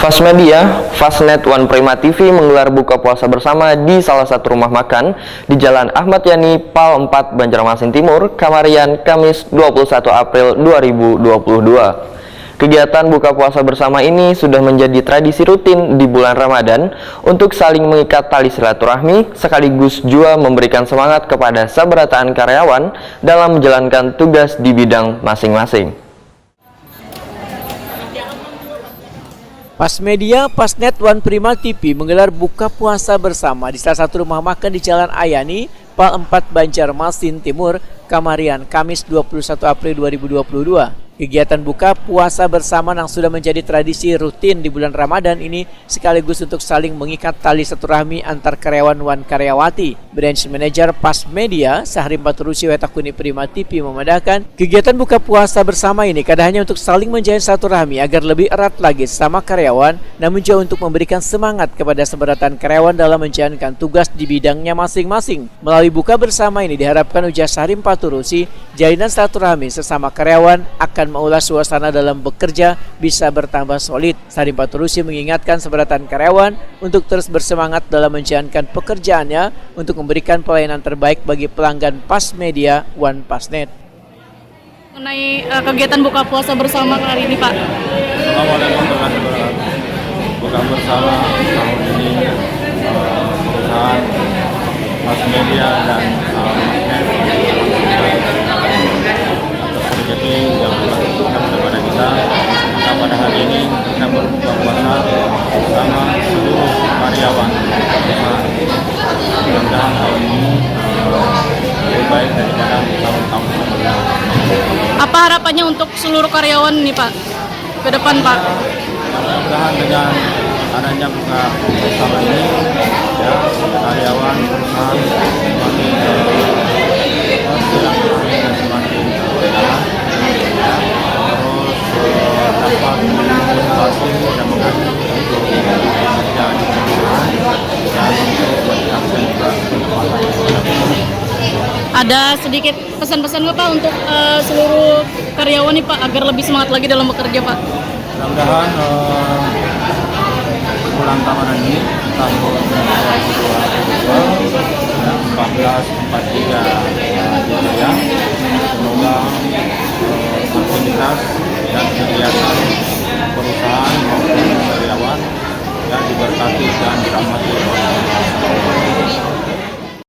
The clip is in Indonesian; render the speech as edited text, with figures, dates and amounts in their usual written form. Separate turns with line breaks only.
Fasmedia, Fastnet One Prima TV menggelar buka puasa bersama di salah satu rumah makan di Jalan Ahmad Yani, Pal 4, Banjarmasin Timur, Kamarian, Kamis 21 April 2022. Kegiatan buka puasa bersama ini sudah menjadi tradisi rutin di bulan Ramadan untuk saling mengikat tali silaturahmi sekaligus juga memberikan semangat kepada sabarataan karyawan dalam menjalankan tugas di bidang masing-masing.
Fasmedia, Fastnet One Prima TV menggelar buka puasa bersama di salah satu rumah makan di Jalan Ayani, Pal 4, Banjarmasin Timur, Kamarian, Kamis 21 April 2022. Kegiatan buka puasa bersama yang sudah menjadi tradisi rutin di bulan Ramadan ini sekaligus untuk saling mengikat tali silaturahmi antar karyawan wan karyawati. Branch Manager Fasmedia, Sahrim Paturusi Wetakuni Prima TV memandangkan kegiatan buka puasa bersama ini kadang hanya untuk saling menjalin silaturahmi agar lebih erat lagi sama karyawan, namun juga untuk memberikan semangat kepada seberatan karyawan dalam menjalankan tugas di bidangnya masing-masing. Melalui buka bersama ini diharapkan, ujar Sahrim Paturusi, jalinan silaturahmi sesama karyawan akan mengulas suasana dalam bekerja bisa bertambah solid. Sahrim Paturusi mengingatkan seberatan karyawan untuk terus bersemangat dalam menjalankan pekerjaannya untuk memberikan pelayanan terbaik bagi pelanggan Fasmedia One Fastnet.
Mengenai kegiatan buka puasa bersama hari ini, Pak.
Assalamualaikum warahmatullahi wabarakatuh. Buka bersama tahun ini perusahaan Fasmedia dan Fastnet atas rezeki yang telah diberikan kepada kita. Maka pada hari ini kita berbuka puasa bersama seluruh karyawan. Mudah-mudahan tahun ini lebih baik daripada tahun-tahun sebelumnya.
Apa harapannya untuk seluruh karyawan nih, Pak, ke depan, Pak?
Mudah-mudahan dengan adanya buka bersama ini, ya, karyawan perusahaan semakin silaturahmi dan semakin berjalan, ya, terus dapat memotivasi dan mengajak untuk bekerja di perusahaan dan untuk berhasil juga
Ada sedikit pesan-pesan nggak, Pak, untuk seluruh karyawan nih, Pak, agar lebih semangat lagi dalam bekerja, Pak?
Mudah-mudahan bulan Ramadan ini tahun 2022 1443 Hijriah, semoga aktivitas dan kegiatan perusahaan maupun karyawan yang diberkati dan dirahmati oleh Allah.